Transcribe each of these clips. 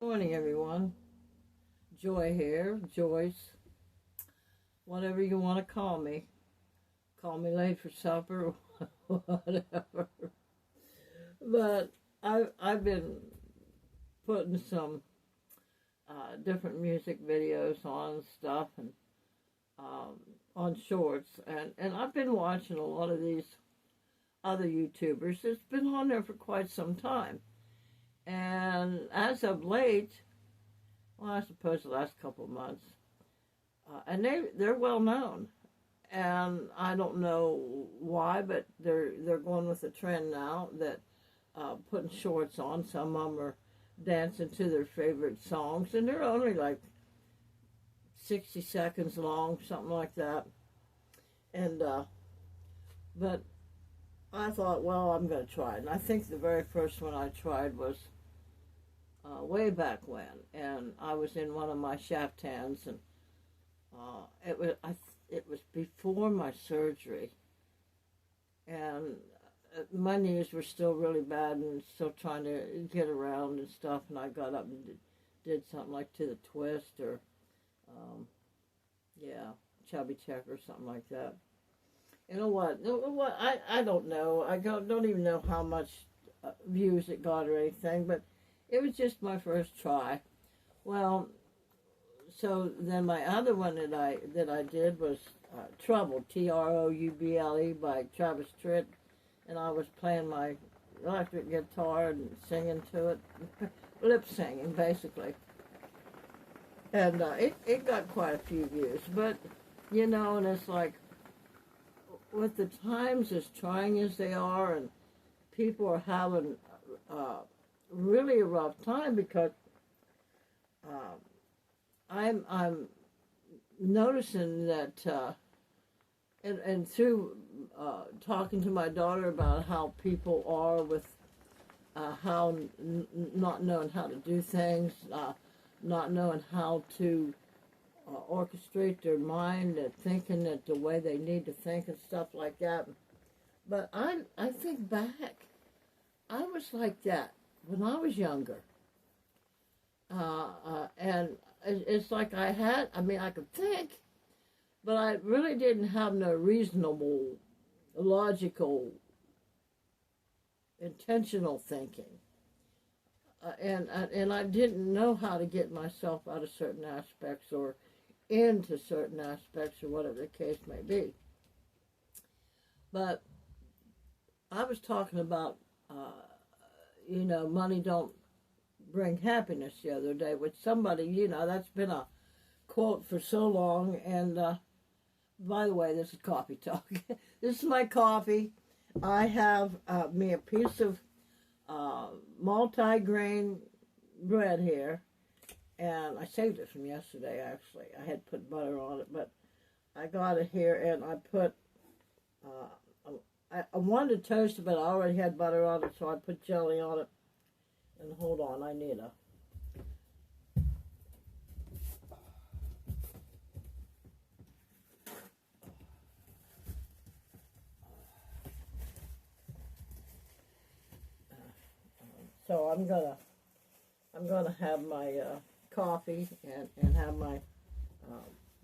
Morning, everyone. Joy here, Joyce, whatever you want to call me. Call me late for supper, whatever. But I've been putting some different music videos on and stuff, and on shorts, and I've been watching a lot of these other YouTubers. It's been on there for quite some time. And as of late, well, I suppose the last couple of months, and they're well known, and I don't know why, but they're going with the trend now that putting shorts on. Some of them are dancing to their favorite songs, and they're only like 60 seconds long, something like that. And but I thought, well, I'm going to try it. And I think the very first one I tried was way back when, and I was in one of my shaftans, and it was before my surgery, and my knees were still really bad and still trying to get around and stuff. And I got up and did something like to the twist or chubby check or something like that. You know what? I don't know. I don't even know how much views it got or anything, but it was just my first try. Well, so then my other one that I did was Trouble, Trouble, by Travis Tritt, and I was playing my electric guitar and singing to it, lip singing basically. And it got quite a few views, but and it's like, with the times as trying as they are, and people are having really a rough time, because I'm noticing that, and through talking to my daughter about how people are with how not knowing how to do things, not knowing how to orchestrate their mind, thinking that the way they need to think and stuff like that. But I think back, I was like that when I was younger. And it's like I could think, but I really didn't have no reasonable, logical, intentional thinking. And I didn't know how to get myself out of certain aspects or into certain aspects, or whatever the case may be. But I was talking about, money don't bring happiness the other day with somebody, that's been a quote for so long. And by the way, this is coffee talk. This is my coffee. I have me a piece of multi-grain bread here, and I saved it from yesterday. Actually, I had put butter on it, but I got it here, and I put I wanted to toast it, but I already had butter on it, so I put jelly on it. And hold on, I need a so I'm gonna have my coffee and have my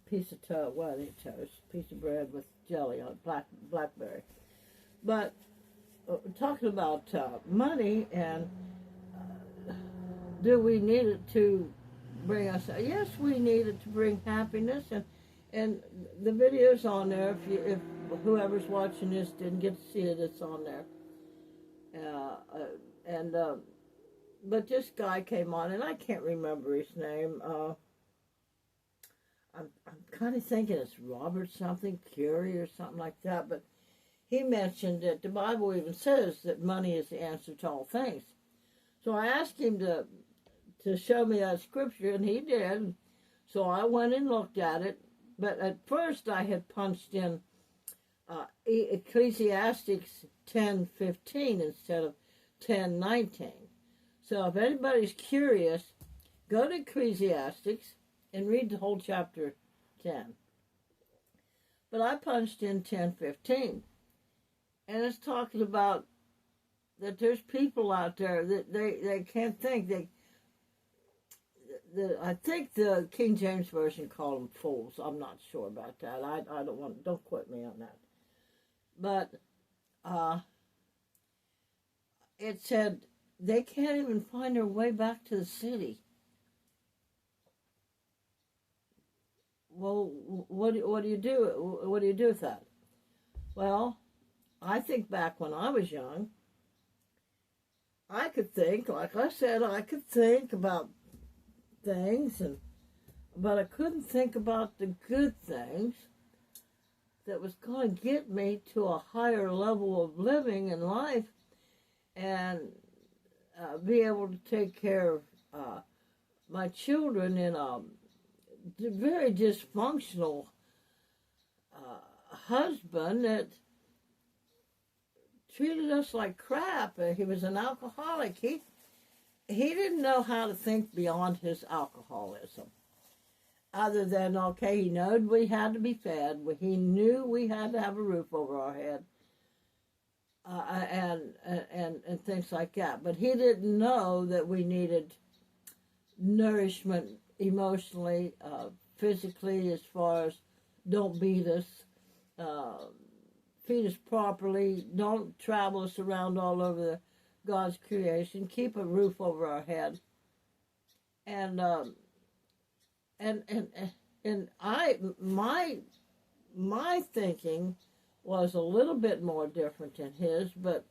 piece of piece of bread with jelly on it, blackberry. But talking about money, and do we need it to bring us? Yes, we need it to bring happiness, and the video's on there. If whoever's watching this didn't get to see it, it's on there. But this guy came on, and I can't remember his name. I'm kind of thinking it's Robert something, Curie or something like that. But he mentioned that the Bible even says that money is the answer to all things. So I asked him to show me that scripture, and he did. So I went and looked at it. But at first I had punched in Ecclesiastes 10:15 instead of 10:19. So if anybody's curious, go to Ecclesiastes and read the whole chapter 10. But I punched in 10:15, and it's talking about that there's people out there that they can't think. I think the King James Version called them fools. I'm not sure about that. I don't quote me on that. But it said they can't even find their way back to the city. Well, what do you do? What do you do with that? Well, I think back when I was young, I could think, like I said, I could think about things, but I couldn't think about the good things that was going to get me to a higher level of living in life and be able to take care of my children in a very dysfunctional husband that treated us like crap. He was an alcoholic. He didn't know how to think beyond his alcoholism. Other than, okay, he knew we had to be fed. He knew we had to have a roof over our head. And things like that. But he didn't know that we needed nourishment emotionally, physically, as far as don't beat us, feed us properly, don't travel us around all over God's creation, keep a roof over our head. And my thinking was a little bit more different than his, but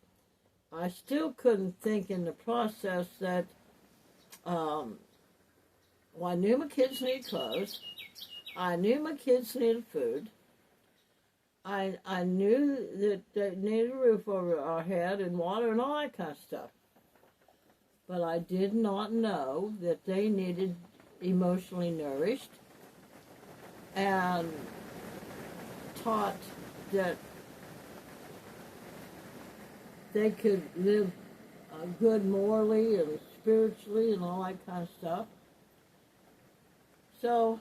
I still couldn't think in the process that I knew my kids needed clothes, I knew my kids needed food, I knew that they needed a roof over our head and water and all that kind of stuff. But I did not know that they needed emotionally nourished and taught that they could live good morally and spiritually and all that kind of stuff. So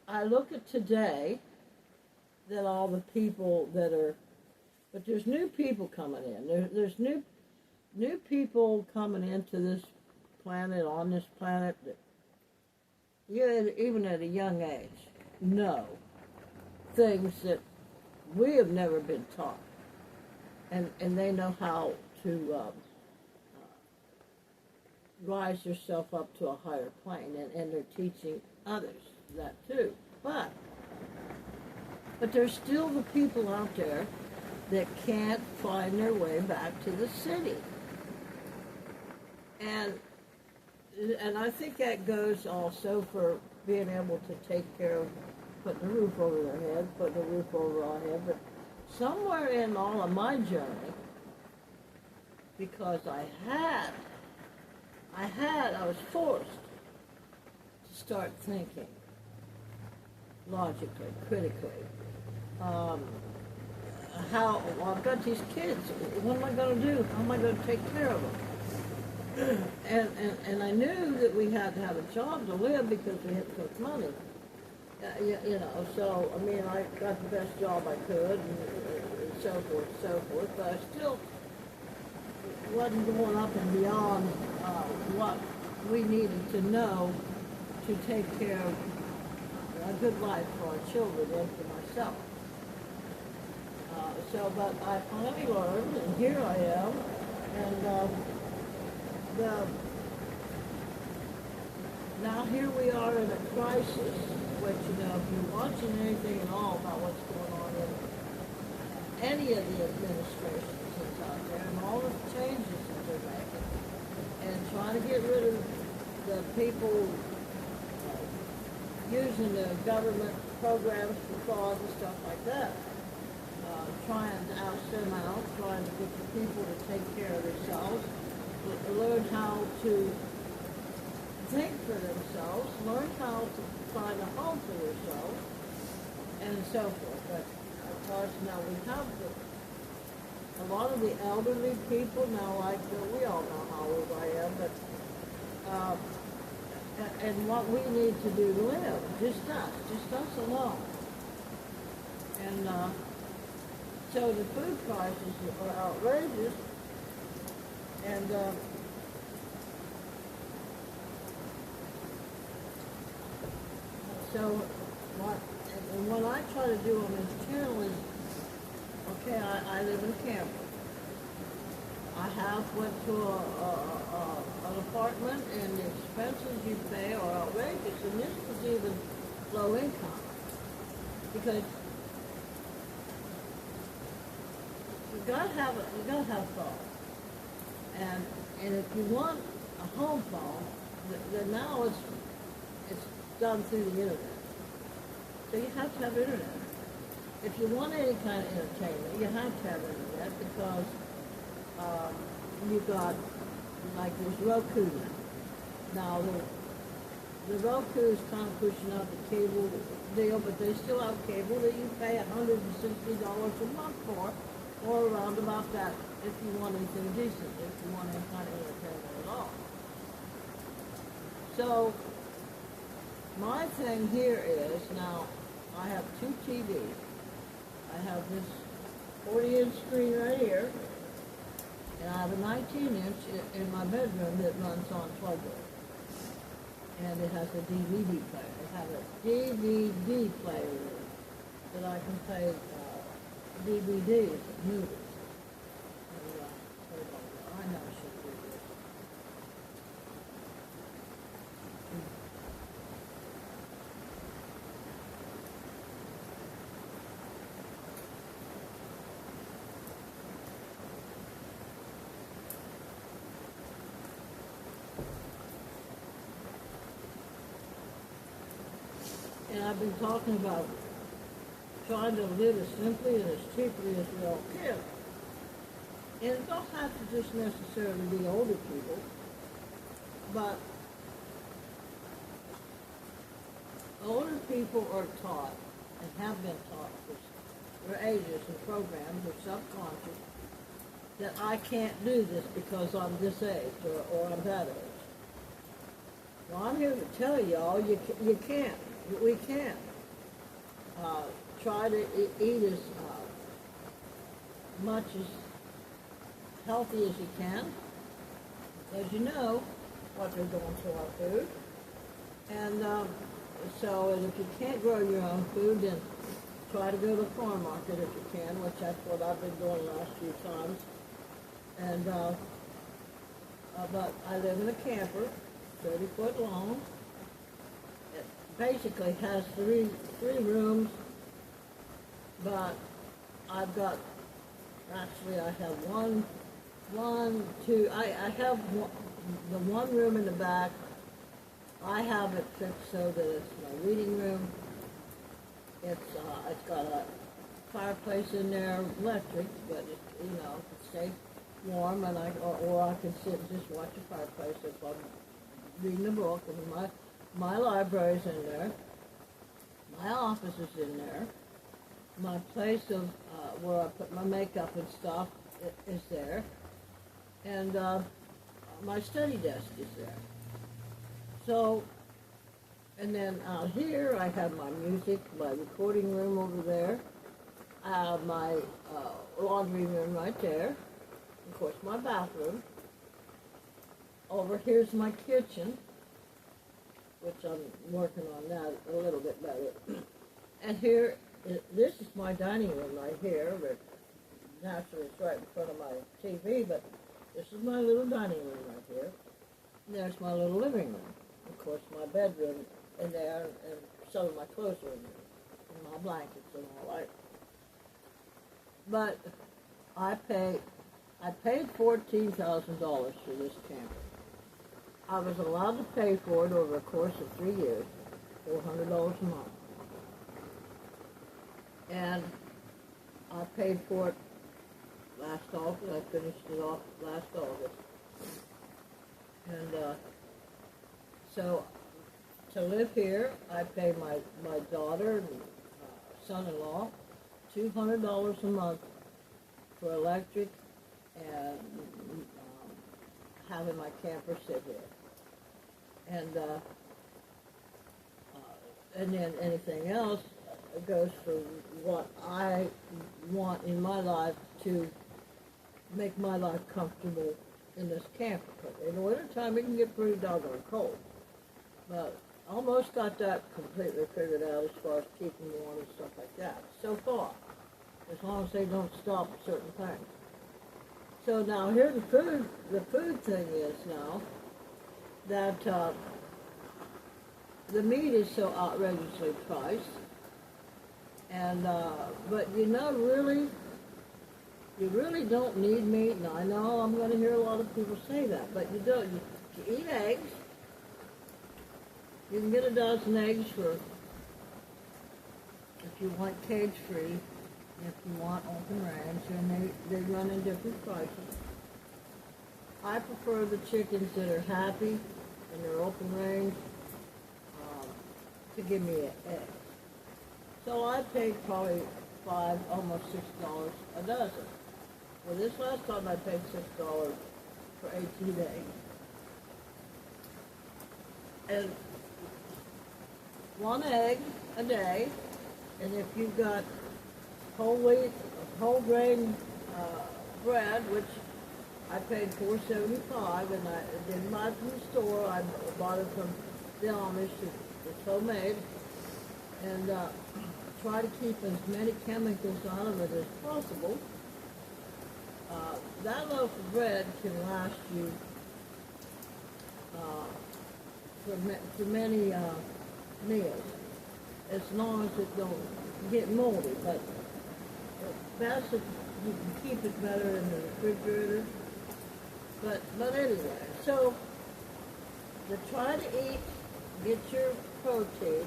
I look at today that all the people that are, but there's new people coming in. There's new people coming into this planet, on this planet, that you, even at a young age, know things that we have never been taught. And they know how to rise yourself up to a higher plane, and they're teaching others that too. But there's still the people out there that can't find their way back to the city. And I think that goes also for being able to take care of putting a roof over their head, putting a roof over our head. But somewhere in all of my journey, because I was forced to start thinking logically, critically. I've got these kids. What am I going to do? How am I going to take care of them? And I knew that we had to have a job to live because we had to make money. You know, so, I mean, I got the best job I could and so forth, but I still wasn't going up and beyond what we needed to know to take care of a good life for our children and for myself. But I finally learned, and here I am, and now here we are in a crisis, which, you know, if you're watching anything at all about what's going on in any of the administrations that's out there, and all the changes that they're making, and trying to get rid of the people using the government programs for fraud and stuff like that, trying to oust them out, trying to get the people to take care of themselves, learn how to think for themselves, learn how to find a home for themselves, and so forth. But of course, now we have a lot of the elderly people now, like we all know how old I am, but and what we need to do to live, just us alone. And so the food prices are outrageous, and So what, and what I try to do on this channel is, okay, I live in a camper. I have went to an apartment, and the expenses you pay are outrageous, and this is even low income, because you gotta have phone, and if you want a home phone, then now it's done through the internet, so you have to have internet. If you want any kind of entertainment, you have to have internet, because you got, like, this Roku now. Now, the Roku is kind of pushing out the cable deal, but they still have cable that you pay $160 a month for, or around about that, if you want anything decent, if you want any kind of entertainment at all. So, my thing here is, now, I have two TVs. I have this 40-inch screen right here, and I have a 19-inch in my bedroom that runs on 12 volt. And it has a DVD player. It has a DVD player that I can play DVDs of movies. And, I know I should do this. And I've been talking about trying to live as simply and as cheaply as we all can. And it don't have to just necessarily be older people, but older people are taught, and have been taught for ages and programs or subconscious, that I can't do this because I'm this age or I'm that age. Well, I'm here to tell y'all you can't. We can. Try to eat as much as healthy as you can, because you know what they're doing to our food. And and if you can't grow your own food, then try to go to the farm market if you can, which that's what I've been doing the last few times. And but I live in a camper, 30 foot long. Basically has three rooms, but I've got, actually I have two, I have the one room in the back. I have it fixed so that it's my reading room. It's got a fireplace in there, electric, but it, it stays warm, and or I can sit and just watch the fireplace if I'm reading a book, and my library's in there, my office is in there, my place of where I put my makeup and stuff is there, and my study desk is there. So, and then out here I have my music, my recording room over there, I have my laundry room right there, of course my bathroom. Over here's my kitchen, which I'm working on that a little bit better. And here, this is my dining room right here, but naturally it's right in front of my TV, but this is my little dining room right here. And there's my little living room. Of course, my bedroom in there, and some of my clothes are in there, and my blankets and all that. But I paid $14,000 for this camper. I was allowed to pay for it over a course of 3 years, $400 a month. And I paid for it last August. I finished it off last August. And so to live here, I pay my daughter and son-in-law $200 a month for electric and having my camper sit here. And then anything else goes for what I want in my life to make my life comfortable in this camper. In the wintertime, it can get pretty doggone cold. But almost got that completely figured out as far as keeping warm and stuff like that. So far, as long as they don't stop at certain things. So now here the food thing is now that the meat is so outrageously priced, and but you really don't need meat. And I know I'm going to hear a lot of people say that, but you don't. You eat eggs. You can get a dozen eggs for, if you want cage-free, if you want open range, and they run in different prices. I prefer the chickens that are happy and they're open range to give me eggs. So I paid probably $5, almost $6 a dozen. Well, this last time I paid $6 for 18 eggs. And one egg a day, and if you've got whole wheat, whole grain bread, which I paid $4.75, and I didn't buy it from the store. I bought it from the Amish. It's homemade, and try to keep as many chemicals out of it as possible. That loaf of bread can last you for many meals, as long as it don't get moldy. But best if you can keep it better in the refrigerator. But anyway, so to try to get your protein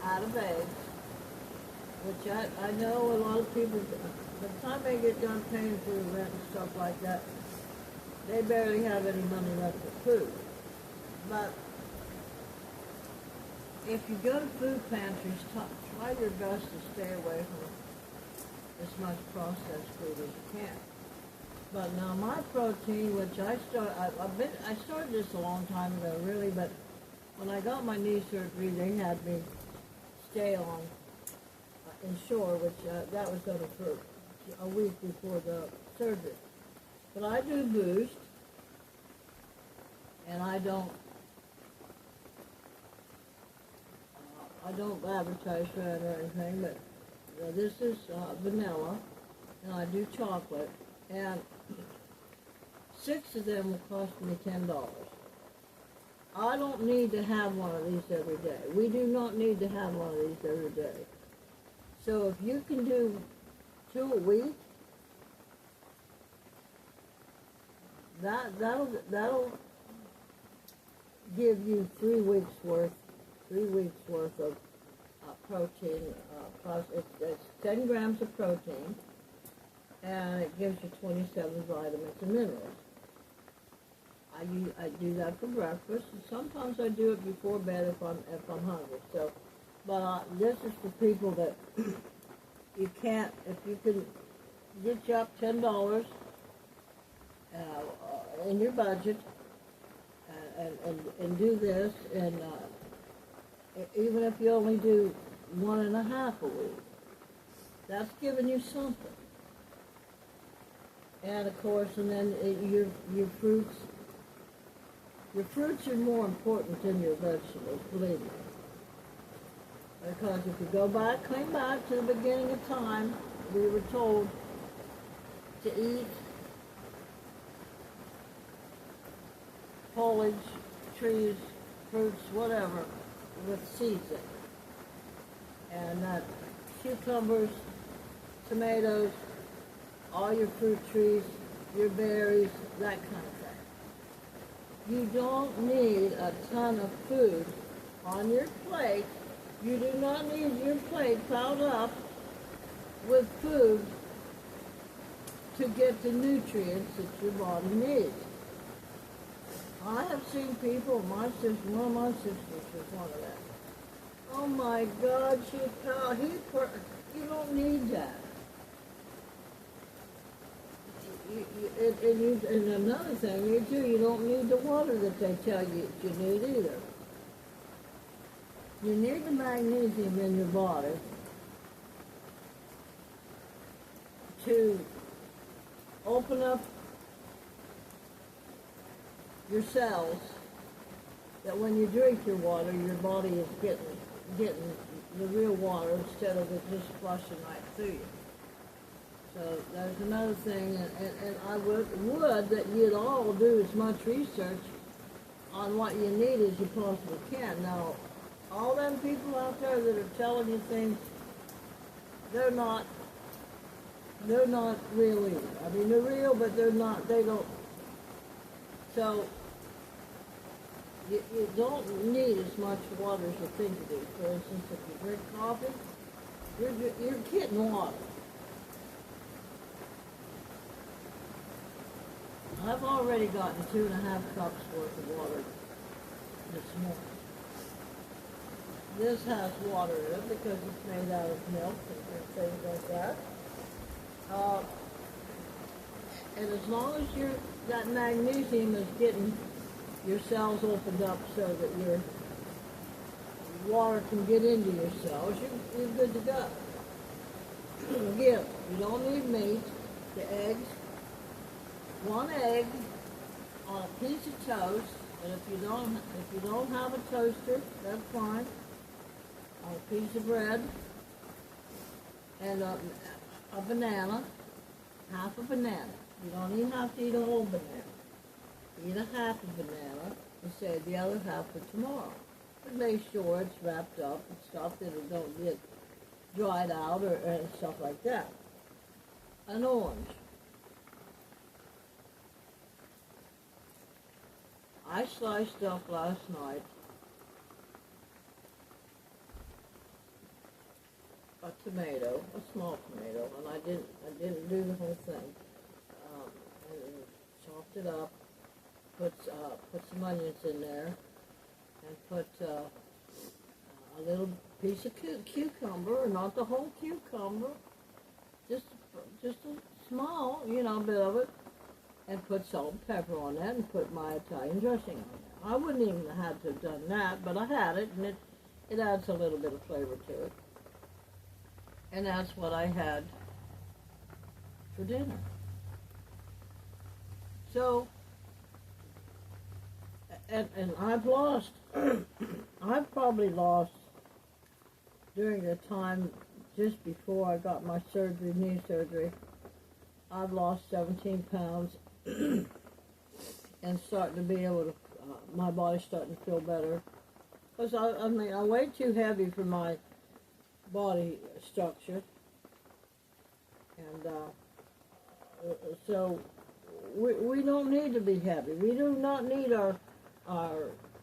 out of eggs, which I know a lot of people, by the time they get done paying for the rent and stuff like that, they barely have any money left for food. But if you go to food pantries, try your best to stay away from as much processed food as you can. But now my protein, which I started this a long time ago, really. But when I got my knee surgery, they had me stay on Ensure, which that was only for a week before the surgery. But I do Boost, and I don't advertise for it or anything. But this is vanilla, and I do chocolate, and 6 of them will cost me $10. I don't need to have one of these every day. We do not need to have one of these every day. So if you can do 2 a week, that'll give you 3 weeks worth of protein. It's 10 grams of protein, and it gives you 27 vitamins and minerals. I do that for breakfast, and sometimes I do it before bed if I'm hungry. So, but this is for people that you can't. If you can get you up $10 in your budget, and do this, and even if you only do 1.5 a week, that's giving you something. And of course, and then your fruits. Your fruits are more important than your vegetables, believe me. Because if you go back, clean back to the beginning of time, we were told to eat foliage, trees, fruits, whatever, with seeds in it. And that cucumbers, tomatoes, all your fruit trees, your berries, that kind of thing. You don't need a ton of food on your plate. You do not need your plate piled up with food to get the nutrients that your body needs. I have seen people, one of my sisters was one of them. Oh my God, you don't need that. And another thing, you don't need the water that they tell you you need either. You need the magnesium in your body to open up your cells that when you drink your water, your body is getting the real water instead of it just flushing right through you. So there's another thing, and I would that you'd all do as much research on what you need as you possibly can. Now, all them people out there that are telling you things, they're not real either. I mean, they're real, but they don't. So, you don't need as much water as you think you do. For instance, if you drink coffee, you're getting water. I've already gotten 2.5 cups worth of water this morning. This has water in it because it's made out of milk and things like that. And as long as that magnesium is getting your cells opened up so that your water can get into your cells, you're good to go. Again, you don't need meat, the eggs, 1 egg on a piece of toast, and if you don't have a toaster, that's fine. On a piece of bread, and a banana, half a banana. You don't even have to eat a whole banana. Eat a half a banana and save the other half for tomorrow. But make sure it's wrapped up and stuff that it don't get dried out or stuff like that. An orange. I sliced up last night a tomato, a small tomato, and I didn't do the whole thing. And chopped it up, put some onions in there, and put a little piece of cucumber, not the whole cucumber, just a small, bit of it, and put salt and pepper on that, and put my Italian dressing on there. I wouldn't even have had to have done that, but I had it, and it adds a little bit of flavor to it. And that's what I had for dinner. So, and I've lost, I've probably lost during the time just before I got my surgery, knee surgery, I've lost 17 pounds and starting to be able to, my body's starting to feel better. Because I weigh too heavy for my body structure, and so we don't need to be heavy. We do not need our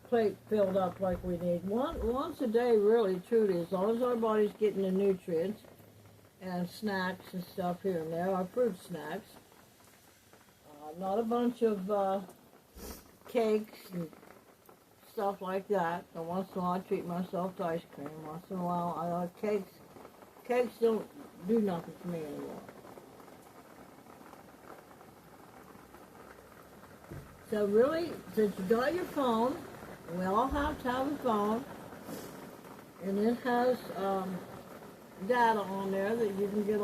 plate filled up like we need. Once a day, really, truly, as long as our body's getting the nutrients and snacks and stuff here and there, our fruit snacks, not a bunch of cakes and stuff like that. And once in a while I treat myself to ice cream. Once in a while I like cakes. Cakes don't do nothing for me anymore. So really, since you got your phone, and we all have to have a phone, and it has data on there that you can get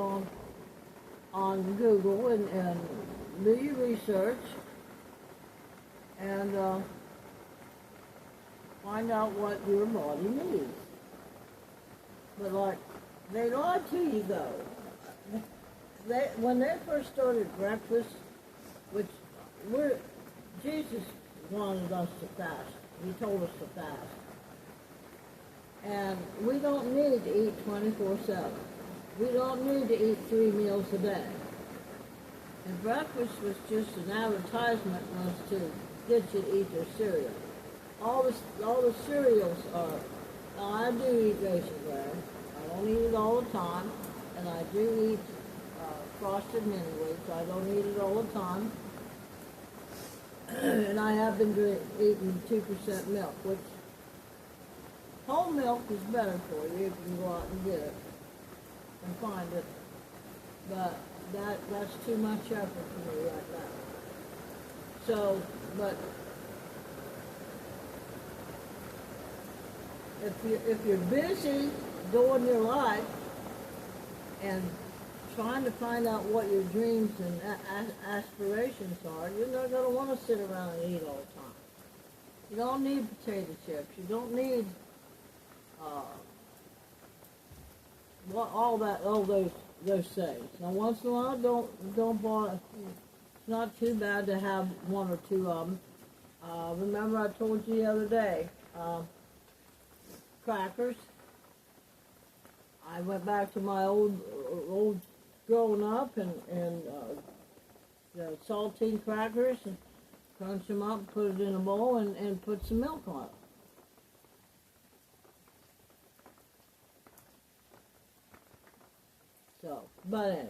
on Google and do your research and find out what your body needs. But like, they lied to you though. When they first started breakfast, which Jesus wanted us to fast. He told us to fast. And we don't need to eat 24/7. We don't need to eat 3 meals a day. And breakfast was just an advertisement was to get you to eat their cereal. All the cereals are, now I do eat raisin bran. I don't eat it all the time. And I do eat frosted mini wheats. I don't eat it all the time. And I have been eating 2% milk, which whole milk is better for you if you can go out and get it and find it. But that's too much effort for me right now. So, but if you're busy doing your life and trying to find out what your dreams and aspirations are, you're not going to want to sit around and eat all the time. You don't need potato chips. You don't need all those things. Now, once in a while, don't buy. It's not too bad to have one or two of them. Remember, I told you the other day, crackers. I went back to my old growing up and the saltine crackers and crunch them up, put it in a bowl, and put some milk on it. So, but anyway,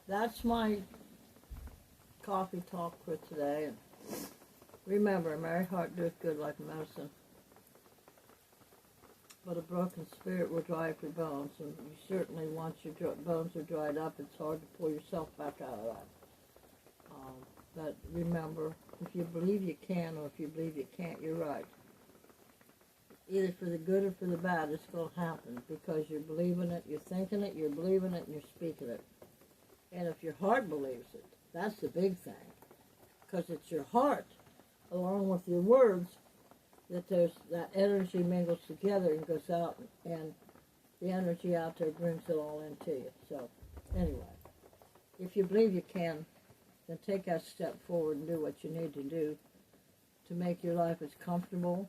that's my coffee talk for today. And remember, a merry heart doeth good like medicine, but a broken spirit will dry up your bones. And you certainly, once your bones are dried up, it's hard to pull yourself back out of that. But remember, if you believe you can, or if you believe you can't, you're right. Either for the good or for the bad, it's going to happen because you're believing it, you're thinking it, you're believing it, and you're speaking it. And if your heart believes it, that's the big thing. Because it's your heart, along with your words, that energy mingles together and goes out, and the energy out there brings it all into you. So, anyway, if you believe you can, then take that step forward and do what you need to do to make your life as comfortable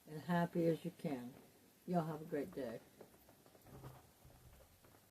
and happy as you can. Y'all have a great day.